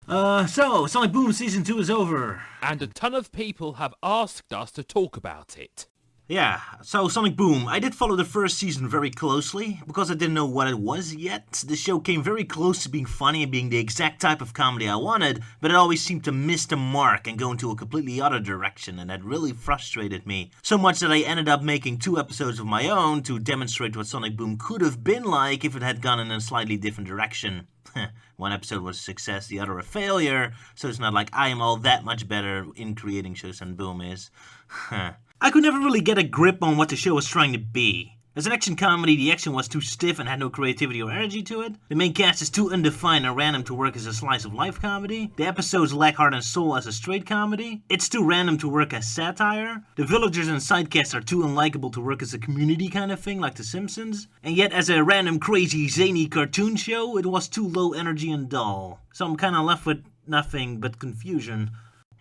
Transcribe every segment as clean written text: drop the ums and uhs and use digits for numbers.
So Sonic Boom Season 2 is over. And a ton of people have asked us to talk about it. Yeah, so Sonic Boom, I did follow the first season very closely, because I didn't know what it was yet. The show came very close to being funny and being the exact type of comedy I wanted, but it always seemed to miss the mark and go into a completely other direction, and that really frustrated me. So much that I ended up making 2 episodes of my own to demonstrate what Sonic Boom could have been like if it had gone in a slightly different direction. One episode was a success, the other a failure, so it's not like I am all that much better in creating shows than Boom is. I could never really get a grip on what the show was trying to be. As an action comedy, the action was too stiff and had no creativity or energy to it. The main cast is too undefined and random to work as a slice of life comedy. The episodes lack heart and soul as a straight comedy. It's too random to work as satire. The villagers and sidecasts are too unlikable to work as a community kind of thing like The Simpsons. And yet as a random crazy zany cartoon show, it was too low energy and dull. So I'm kinda left with nothing but confusion.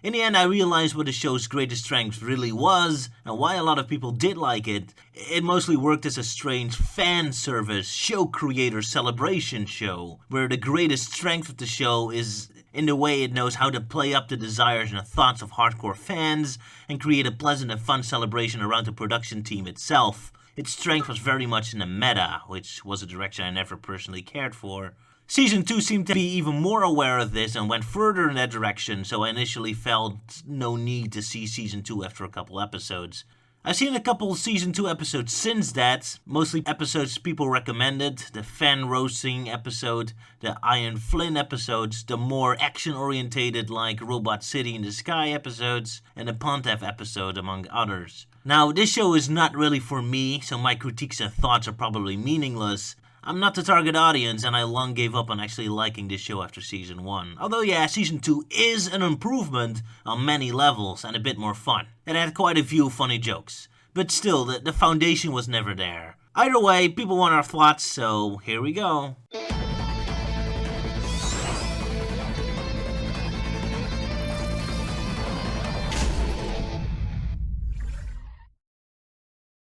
In the end, I realized what the show's greatest strength really was, and why a lot of people did like it. It mostly worked as a strange fan service, show creator celebration show, where the greatest strength of the show is in the way it knows how to play up the desires and the thoughts of hardcore fans, and create a pleasant and fun celebration around the production team itself. Its strength was very much in the meta, which was a direction I never personally cared for. Season 2 seemed to be even more aware of this and went further in that direction, so I initially felt no need to see Season 2 after a couple episodes. I've seen a couple Season 2 episodes since that, mostly episodes people recommended, the fan roasting episode, the Ian Flynn episodes, the more action-orientated like Robot City in the Sky episodes, and the Pontiff episode, among others. Now, this show is not really for me, so my critiques and thoughts are probably meaningless. I'm not the target audience, and I long gave up on actually liking this show after Season 1. Although yeah, Season 2 is an improvement on many levels and a bit more fun. It had quite a few funny jokes. But still, the foundation was never there. Either way, people want our thoughts, so here we go.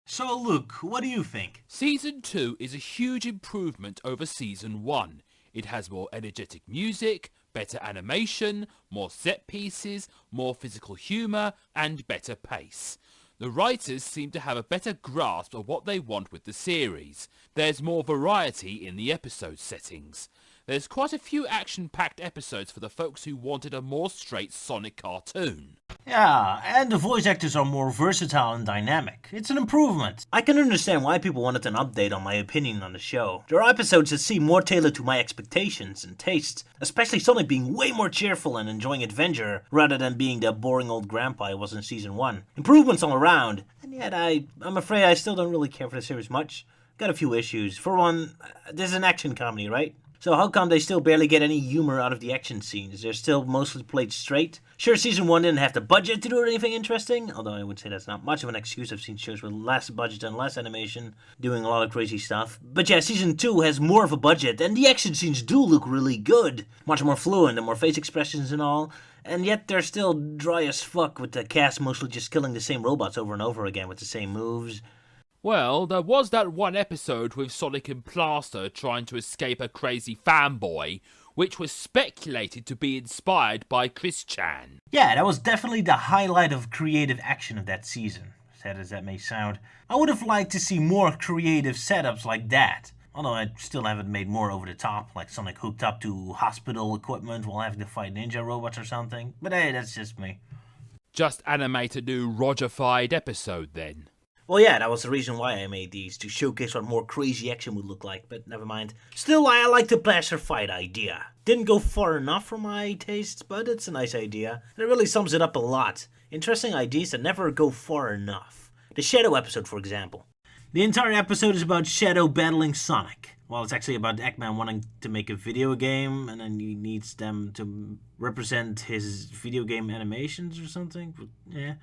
So Luke, what do you think? Season 2 is a huge improvement over Season 1. It has more energetic music, better animation, more set pieces, more physical humour, and better pace. The writers seem to have a better grasp of what they want with the series. There's more variety in the episode settings. There's quite a few action-packed episodes for the folks who wanted a more straight Sonic cartoon. Yeah, and the voice actors are more versatile and dynamic. It's an improvement. I can understand why people wanted an update on my opinion on the show. There are episodes that seem more tailored to my expectations and tastes, especially Sonic being way more cheerful and enjoying adventure, rather than being the boring old grandpa I was in Season 1. Improvements all around, and yet I'm afraid I still don't really care for the series much. Got a few issues. For one, this is an action comedy, right? So how come they still barely get any humor out of the action scenes? They're still mostly played straight? Sure, Season 1 didn't have the budget to do anything interesting, although I would say that's not much of an excuse. I've seen shows with less budget and less animation, doing a lot of crazy stuff. But yeah, Season 2 has more of a budget, and the action scenes do look really good. Much more fluent and more face expressions and all. And yet they're still dry as fuck, with the cast mostly just killing the same robots over and over again with the same moves. Well, there was that one episode with Sonic and Plaster trying to escape a crazy fanboy, which was speculated to be inspired by Chris Chan. Yeah, that was definitely the highlight of creative action of that season, sad as that may sound. I would have liked to see more creative setups like that. Although I still haven't made more over the top, like Sonic hooked up to hospital equipment while having to fight ninja robots or something. But hey, that's just me. Just animate a new Roger-fied episode then. Well, yeah, that was the reason why I made these, to showcase what more crazy action would look like, but never mind. Still, I like the blaster fight idea. Didn't go far enough for my tastes, but it's a nice idea. And it really sums it up a lot. Interesting ideas that never go far enough. The Shadow episode, for example. The entire episode is about Shadow battling Sonic. Well, it's actually about Eggman wanting to make a video game, and then he needs them to represent his video game animations or something. Yeah.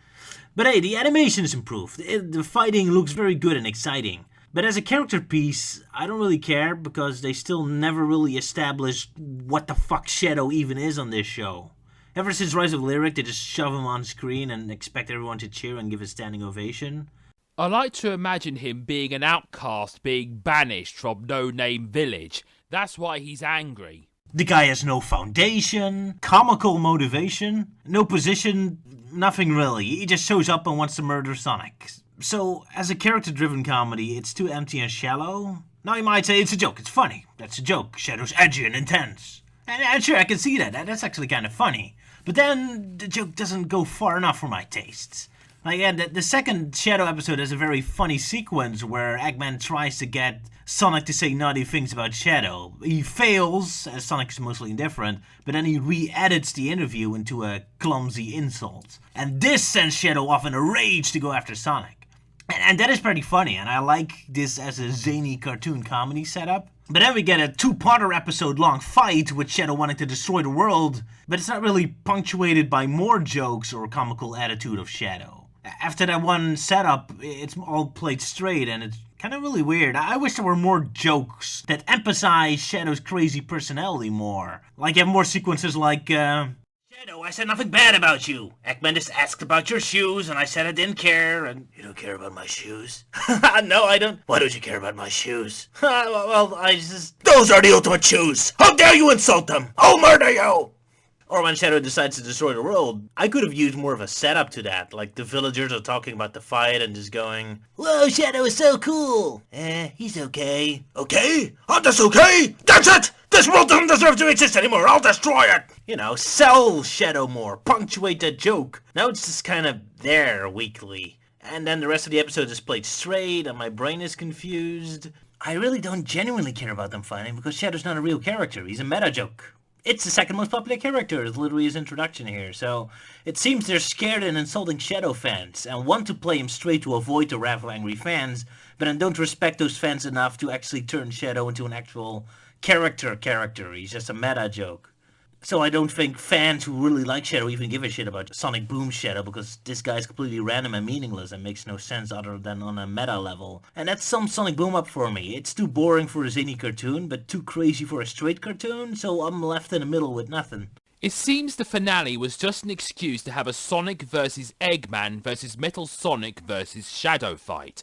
But hey, the animation is improved. The fighting looks very good and exciting. But as a character piece, I don't really care, because they still never really established what the fuck Shadow even is on this show. Ever since Rise of Lyric, they just shove him on screen and expect everyone to cheer and give a standing ovation. I like to imagine him being an outcast, being banished from No Name Village. That's why he's angry. The guy has no foundation, comical motivation, no position, nothing really. He just shows up and wants to murder Sonic. So, as a character-driven comedy, it's too empty and shallow. Now you might say it's a joke, it's funny. That's a joke. Shadow's edgy and intense. And sure, I can see that. That's actually kind of funny. But then, the joke doesn't go far enough for my tastes. Like, yeah, the second Shadow episode has a very funny sequence where Eggman tries to get Sonic to say naughty things about Shadow. He fails, as Sonic is mostly indifferent, but then he re-edits the interview into a clumsy insult. And this sends Shadow off in a rage to go after Sonic. And that is pretty funny, and I like this as a zany cartoon comedy setup. But then we get a 2-parter episode long fight with Shadow wanting to destroy the world, but it's not really punctuated by more jokes or comical attitude of Shadow. After that one setup, it's all played straight and it's kind of really weird. I wish there were more jokes that emphasize Shadow's crazy personality more. Like you have more sequences like, Shadow, I said nothing bad about you. Eggman just asked about your shoes and I said I didn't care and... You don't care about my shoes? No, I don't. Why don't you care about my shoes? Well, I just... Those are the ultimate shoes! How dare you insult them! I'll murder you! Or when Shadow decides to destroy the world, I could have used more of a setup to that. Like the villagers are talking about the fight and just going, "Whoa, Shadow is so cool." He's okay. Okay? I'm just okay? That's it! This world doesn't deserve to exist anymore. I'll destroy it! You know, sell Shadow more. Punctuate that joke. Now it's just kind of there weekly. And then the rest of the episode is played straight and my brain is confused. I really don't genuinely care about them fighting because Shadow's not a real character. He's a meta joke. It's the second most popular character, is literally his introduction here, so it seems they're scared and insulting Shadow fans, and want to play him straight to avoid the wrath of angry fans, but then don't respect those fans enough to actually turn Shadow into an actual character. He's just a meta joke. So I don't think fans who really like Shadow even give a shit about Sonic Boom's Shadow, because this guy's completely random and meaningless and makes no sense other than on a meta level. And that sums Sonic Boom up for me. It's too boring for a zany cartoon, but too crazy for a straight cartoon, so I'm left in the middle with nothing. It seems the finale was just an excuse to have a Sonic vs Eggman vs Metal Sonic vs Shadow fight.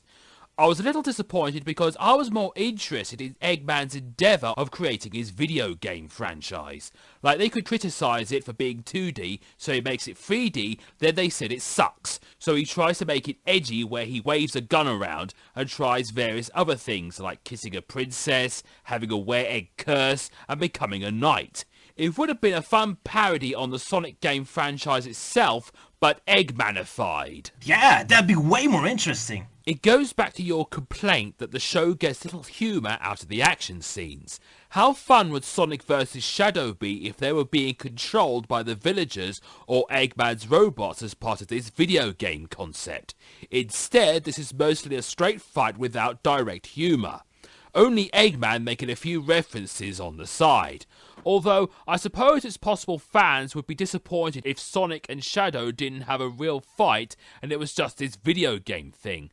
I was a little disappointed because I was more interested in Eggman's endeavour of creating his video game franchise. Like, they could criticise it for being 2D, so he makes it 3D, then they said it sucks. So he tries to make it edgy where he waves a gun around and tries various other things like kissing a princess, having a were-egg curse, and becoming a knight. It would have been a fun parody on the Sonic game franchise itself, but Eggmanified. Yeah, that'd be way more interesting. It goes back to your complaint that the show gets little humour out of the action scenes. How fun would Sonic vs Shadow be if they were being controlled by the villagers or Eggman's robots as part of this video game concept? Instead, this is mostly a straight fight without direct humour. Only Eggman making a few references on the side. Although, I suppose it's possible fans would be disappointed if Sonic and Shadow didn't have a real fight and it was just this video game thing.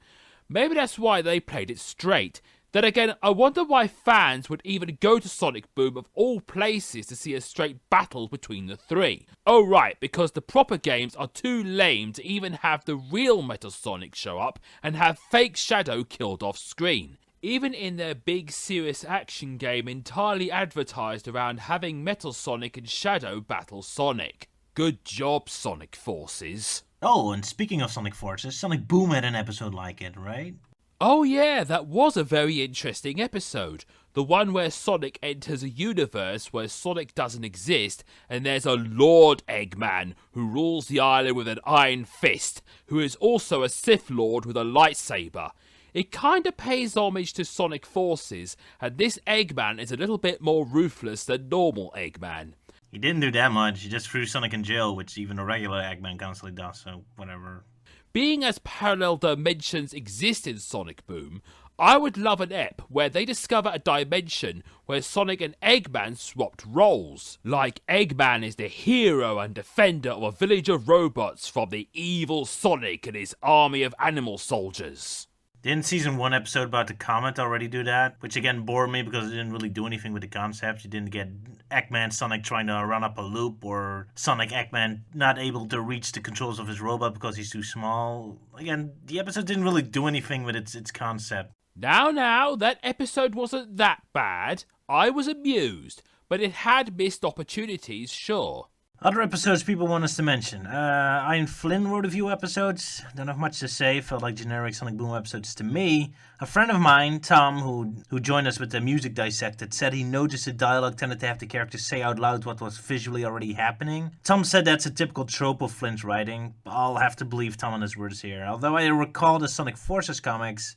Maybe that's why they played it straight. Then again, I wonder why fans would even go to Sonic Boom of all places to see a straight battle between the three. Oh right, because the proper games are too lame to even have the real Metal Sonic show up and have fake Shadow killed off screen. Even in their big serious action game entirely advertised around having Metal Sonic and Shadow battle Sonic. Good job, Sonic Forces. Oh, and speaking of Sonic Forces, Sonic Boom had an episode like it, right? Oh yeah, that was a very interesting episode. The one where Sonic enters a universe where Sonic doesn't exist, and there's a Lord Eggman who rules the island with an iron fist, who is also a Sith Lord with a lightsaber. It kinda pays homage to Sonic Forces, and this Eggman is a little bit more ruthless than normal Eggman. He didn't do that much, he just threw Sonic in jail, which even a regular Eggman constantly does, so whatever. Being as parallel dimensions exist in Sonic Boom, I would love an ep where they discover a dimension where Sonic and Eggman swapped roles. Like Eggman is the hero and defender of a village of robots from the evil Sonic and his army of animal soldiers. Didn't season 1 episode about the comet already do that? Which again bored me because it didn't really do anything with the concepts. You didn't get Eggman Sonic trying to run up a loop, or Sonic Eggman not able to reach the controls of his robot because he's too small. Again, the episode didn't really do anything with its concept. Now, that episode wasn't that bad. I was amused. but it had missed opportunities, sure. Other episodes people want us to mention. I and Flynn wrote a few episodes. Don't have much to say. Felt like generic Sonic Boom episodes to me. A friend of mine, Tom, who joined us with the music Dissected, said he noticed the dialogue tended to have the characters say out loud what was visually already happening. Tom said that's a typical trope of Flynn's writing. I'll have to believe Tom on his words here. Although I recall the Sonic Forces comics,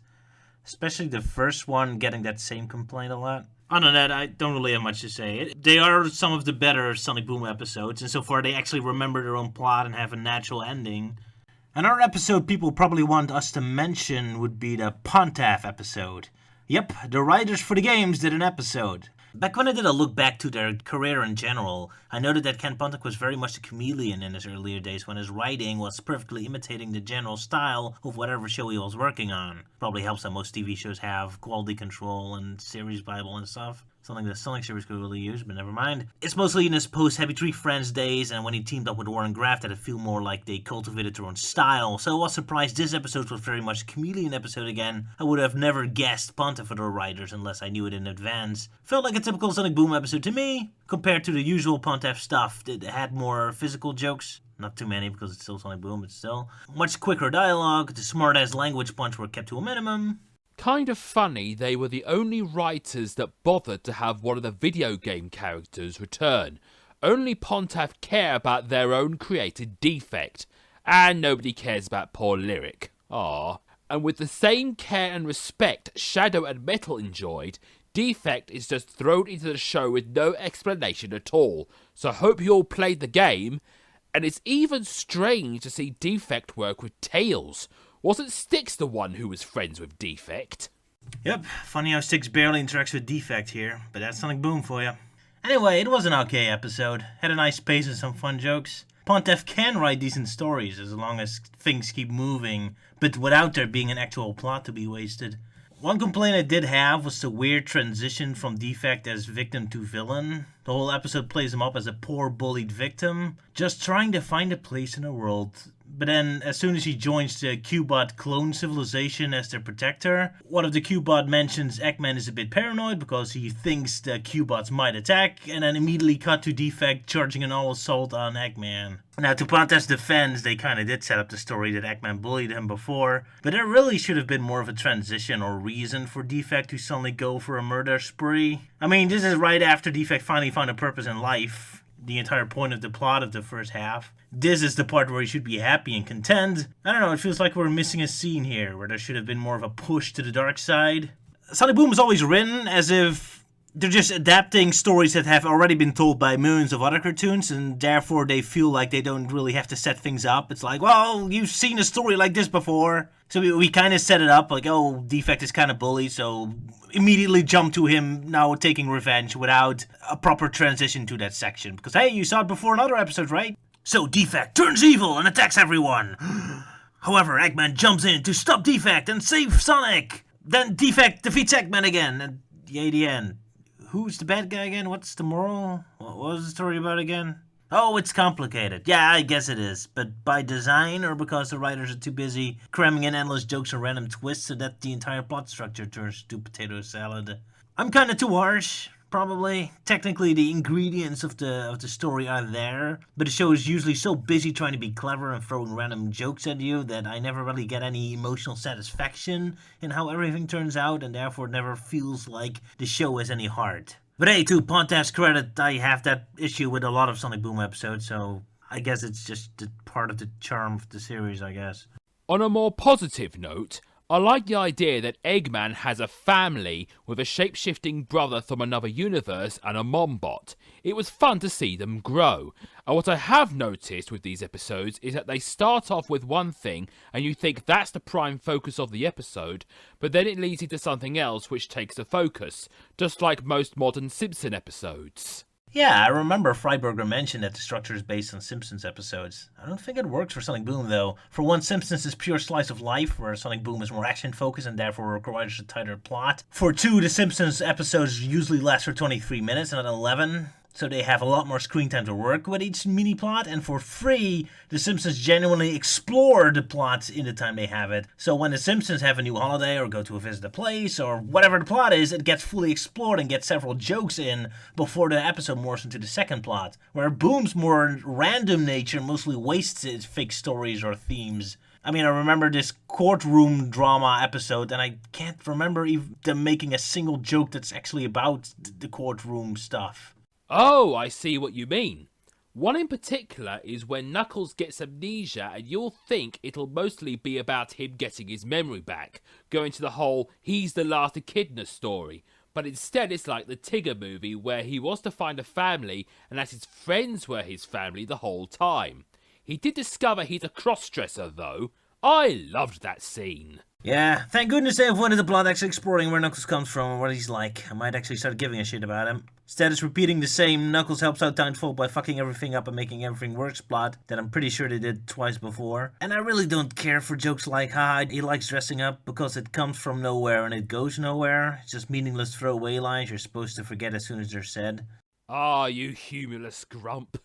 especially the first one, getting that same complaint a lot. Other than that, I don't really have much to say. They are some of the better Sonic Boom episodes, and so far they actually remember their own plot and have a natural ending. Another episode people probably want us to mention would be the Pontaff episode. Yep, the writers for the games did an episode. Back when I did a look back to their career in general, I noted that Ken Pontac was very much a chameleon in his earlier days when his writing was perfectly imitating the general style of whatever show he was working on. Probably helps that most TV shows have quality control and series bible and stuff. Something the Sonic series could really use, but never mind. It's mostly in his post-Happy Tree Friends days and when he teamed up with Warren Graff that it feel more like they cultivated their own style, so I was surprised this episode was very much a chameleon episode again. I would have never guessed Pontaff for the writers unless I knew it in advance. Felt like a typical Sonic Boom episode to me, compared to the usual Pontaff stuff that had more physical jokes. Not too many because it's still Sonic Boom, but still. Much quicker dialogue, the smart-ass language punch were kept to a minimum. Kind of funny they were the only writers that bothered to have one of the video game characters return. Only Pontaff care about their own created Defect, and nobody cares about poor Lyric. Aww. And with the same care and respect Shadow and Metal enjoyed, Defect is just thrown into the show with no explanation at all, so I hope you all played the game. And it's even strange to see Defect work with Tails. Wasn't Styx the one who was friends with Defect? Yep, funny how Styx barely interacts with Defect here, but that's Sonic Boom for you. Anyway, it was an okay episode. Had a nice pace and some fun jokes. Pontaff can write decent stories as long as things keep moving, but without there being an actual plot to be wasted. One complaint I did have was the weird transition from Defect as victim to villain. The whole episode plays him up as a poor bullied victim, just trying to find a place in the world. But then, as soon as he joins the Cubot clone civilization as their protector, one of the Cubot mentions Eggman is a bit paranoid because he thinks the Cubots might attack, and then immediately cut to Defect charging an all-assault on Eggman. Now, to Pontaff's defense, they kinda did set up the story that Eggman bullied him before, but there really should have been more of a transition or reason for Defect to suddenly go for a murder spree. I mean, this is right after Defect finally found a purpose in life, the entire point of the plot of the first half. This is the part where he should be happy and content. I don't know, it feels like we're missing a scene here, where there should have been more of a push to the dark side. Sonic Boom is always written as if they're just adapting stories that have already been told by millions of other cartoons, and therefore they feel like they don't really have to set things up. It's like, well, you've seen a story like this before. So we kind of set it up like, oh, Defect is kind of bully, so immediately jump to him now taking revenge without a proper transition to that section. Because, hey, you saw it before in other episodes, right? So Defect turns evil and attacks everyone. However, Eggman jumps in to stop Defect and save Sonic. Then Defect defeats Eggman again, and yay, the end. Who's the bad guy again? What's the moral? What was the story about again? Oh, it's complicated. Yeah, I guess it is. But by design or because the writers are too busy cramming in endless jokes and random twists so that the entire plot structure turns to potato salad? I'm kind of too harsh, probably. Technically, the ingredients of the story are there, but the show is usually so busy trying to be clever and throwing random jokes at you that I never really get any emotional satisfaction in how everything turns out, and therefore never feels like the show has any heart. But hey, to Pontaff's credit, I have that issue with a lot of Sonic Boom episodes, so I guess it's just part of the charm of the series, I guess. On a more positive note, I like the idea that Eggman has a family with a shape-shifting brother from another universe and a mombot. It was fun to see them grow. And what I have noticed with these episodes is that they start off with one thing and you think that's the prime focus of the episode, but then it leads into something else which takes the focus, just like most modern Simpson episodes. Yeah, I remember Freiberger mentioned that the structure is based on Simpsons episodes. I don't think it works for Sonic Boom, though. For one, Simpsons is pure slice of life, where Sonic Boom is more action-focused and therefore requires a tighter plot. For two, the Simpsons episodes usually last for 23 minutes, not 11. so they have a lot more screen time to work with each mini plot, and for free, The Simpsons genuinely explore the plots in the time they have it. So when The Simpsons have a new holiday or go to visit a place or whatever the plot is, it gets fully explored and gets several jokes in before the episode morphs into the second plot. Where Boom's more random nature mostly wastes its fake stories or themes. I mean, I remember this courtroom drama episode, and I can't remember even them making a single joke that's actually about the courtroom stuff. Oh, I see what you mean. One in particular is when Knuckles gets amnesia and you'll think it'll mostly be about him getting his memory back, going to the whole he's the last echidna story. But instead it's like the Tigger movie where he was to find a family and that his friends were his family the whole time. He did discover he's a cross-dresser, though. I loved that scene. Yeah, thank goodness they avoided the plot actually exploring where Knuckles comes from and what he's like. I might actually start giving a shit about him. Instead, it's repeating the same Knuckles helps out Townsfolk by fucking everything up and making everything works plot that I'm pretty sure they did twice before. And I really don't care for jokes like, haha, he likes dressing up because it comes from nowhere and it goes nowhere. It's just meaningless throwaway lines you're supposed to forget as soon as they're said. Ah, you humorless grump.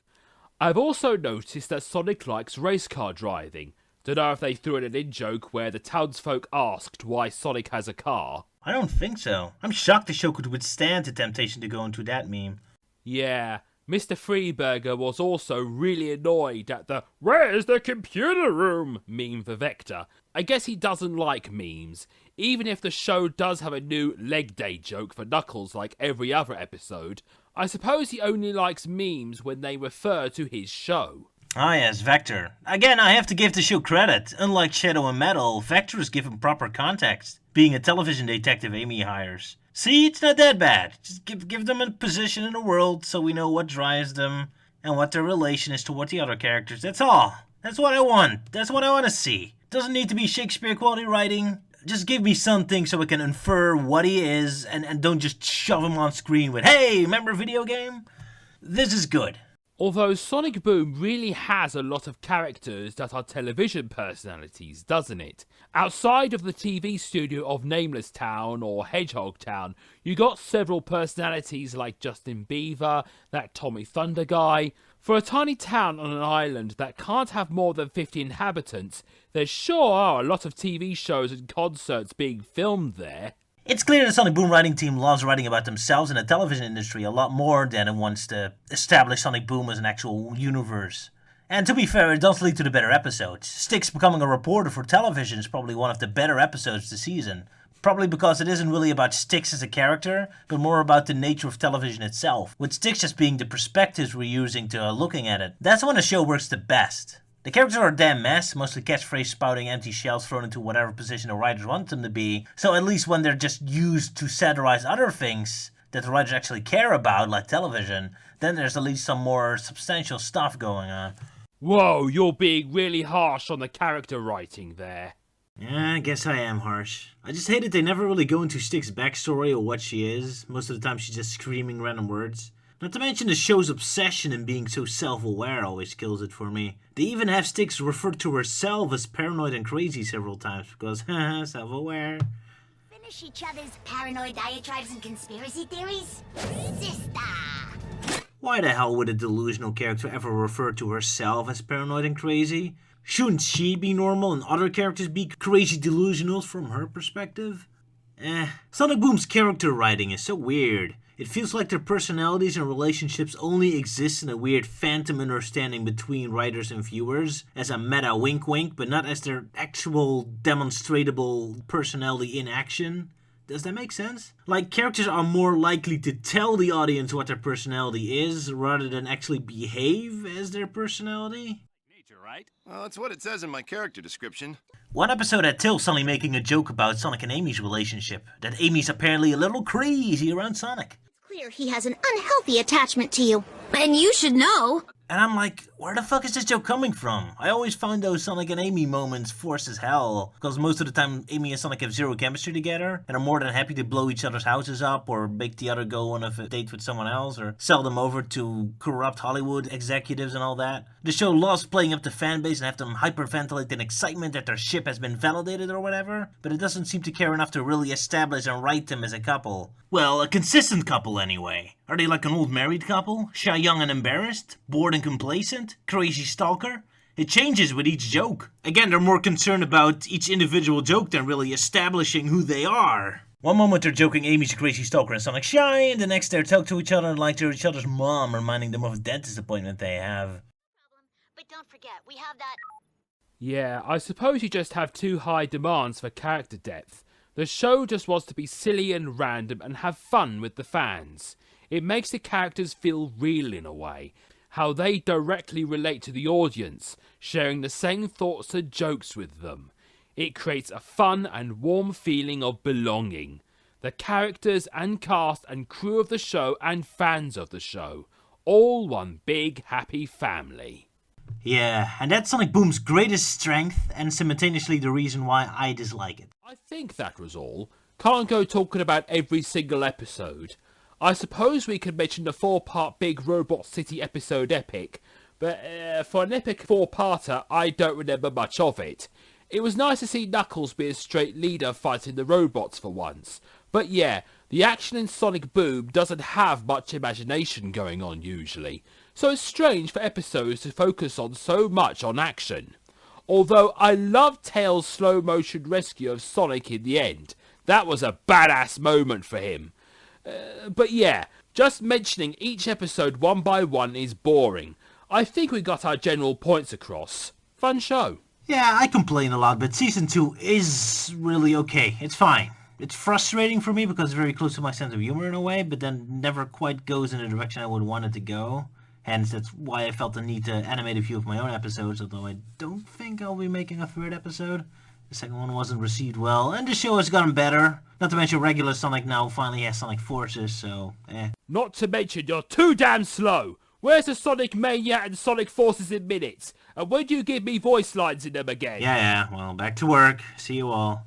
I've also noticed that Sonic likes race car driving. Don't know if they threw in an in-joke where the townsfolk asked why Sonic has a car. I don't think so. I'm shocked the show could withstand the temptation to go into that meme. Yeah, Mr. Freeburger was also really annoyed at the "Where's the computer room?" meme for Vector. I guess he doesn't like memes, even if the show does have a new leg day joke for Knuckles like every other episode. I suppose he only likes memes when they refer to his show. Ah yes, Vector. Again, I have to give the show credit. Unlike Shadow and Metal, Vector is given proper context, being a television detective Amy hires. See, it's not that bad. Just give them a position in the world so we know what drives them and what their relation is toward the other characters. That's all. That's what I want. That's what I want to see. Doesn't need to be Shakespeare quality writing. Just give me something so I can infer what he is and don't just shove him on screen with, hey, remember video game? This is good. Although Sonic Boom really has a lot of characters that are television personalities, doesn't it? Outside of the TV studio of Nameless Town or Hedgehog Town, you got several personalities like Justin Bieber, that Tommy Thunder guy. For a tiny town on an island that can't have more than 50 inhabitants, there sure are a lot of TV shows and concerts being filmed there. It's clear the Sonic Boom writing team loves writing about themselves and the television industry a lot more than it wants to establish Sonic Boom as an actual universe. And to be fair, it does lead to the better episodes. Styx becoming a reporter for television is probably one of the better episodes this season. Probably because it isn't really about Styx as a character, but more about the nature of television itself, with Styx just being the perspectives we're using to looking at it. That's when the show works the best. The characters are a damn mess, mostly catchphrase spouting empty shells thrown into whatever position the writers want them to be, so at least when they're just used to satirize other things that the writers actually care about, like television, then there's at least some more substantial stuff going on. Whoa, you're being really harsh on the character writing there. Yeah, I guess I am harsh. I just hate it they never really go into Styx's backstory or what she is. Most of the time she's just screaming random words. Not to mention the show's obsession in being so self-aware always kills it for me. They even have Styx refer to herself as paranoid and crazy several times because, haha, self-aware. Finish each other's paranoid diatribes and conspiracy theories? Sister! Why the hell would a delusional character ever refer to herself as paranoid and crazy? Shouldn't she be normal and other characters be crazy delusionals from her perspective? Sonic Boom's character writing is so weird. It feels like their personalities and relationships only exist in a weird phantom understanding between writers and viewers, as a meta wink wink, but not as their actual demonstratable personality in action. Does that make sense? Like, characters are more likely to tell the audience what their personality is, rather than actually behave as their personality. Right? Well, that's what it says in my character description. One episode had Till suddenly making a joke about Sonic and Amy's relationship, that Amy's apparently a little crazy around Sonic. It's clear he has an unhealthy attachment to you. And you should know. And I'm like, where the fuck is this joke coming from? I always find those Sonic and Amy moments forced as hell, because most of the time Amy and Sonic have zero chemistry together, and are more than happy to blow each other's houses up, or make the other go on a date with someone else, or sell them over to corrupt Hollywood executives and all that. The show loves playing up the fanbase and have them hyperventilate in excitement that their ship has been validated or whatever, but it doesn't seem to care enough to really establish and write them as a couple. Well, a consistent couple anyway. Are they like an old married couple? Shy, young and embarrassed? Bored and complacent? Crazy stalker? It changes with each joke. Again, they're more concerned about each individual joke than really establishing who they are. One moment they're joking Amy's a crazy stalker and Sonic's shy, and the next they're talking to each other like they're each other's mom, reminding them of a dentist appointment they have. But don't forget, we have that... Yeah, I suppose you just have too high demands for character depth. The show just wants to be silly and random and have fun with the fans. It makes the characters feel real in a way, how they directly relate to the audience, sharing the same thoughts and jokes with them. It creates a fun and warm feeling of belonging. The characters and cast and crew of the show and fans of the show, all one big happy family. Yeah, and that's Sonic Boom's greatest strength, and simultaneously the reason why I dislike it. I think that was all. Can't go talking about every single episode. I suppose we could mention the 4-part Big Robot City episode epic, but for an epic 4-parter, I don't remember much of it. It was nice to see Knuckles be a straight leader fighting the robots for once. But yeah, the action in Sonic Boom doesn't have much imagination going on usually, so it's strange for episodes to focus on so much on action. Although I love Tails' slow motion rescue of Sonic in the end. That was a badass moment for him. But yeah, just mentioning each episode one by one is boring. I think we got our general points across. Fun show. Yeah, I complain a lot, but Season 2 is really okay. It's fine. It's frustrating for me because it's very close to my sense of humor in a way, but then never quite goes in the direction I would want it to go. Hence, that's why I felt the need to animate a few of my own episodes, although I don't think I'll be making a third episode. The second one wasn't received well, and the show has gotten better. Not to mention regular Sonic now finally has Sonic Forces, so Not to mention you're too damn slow. Where's the Sonic Mania and Sonic Forces in minutes? And when do you give me voice lines in them again? Yeah, well, back to work. See you all.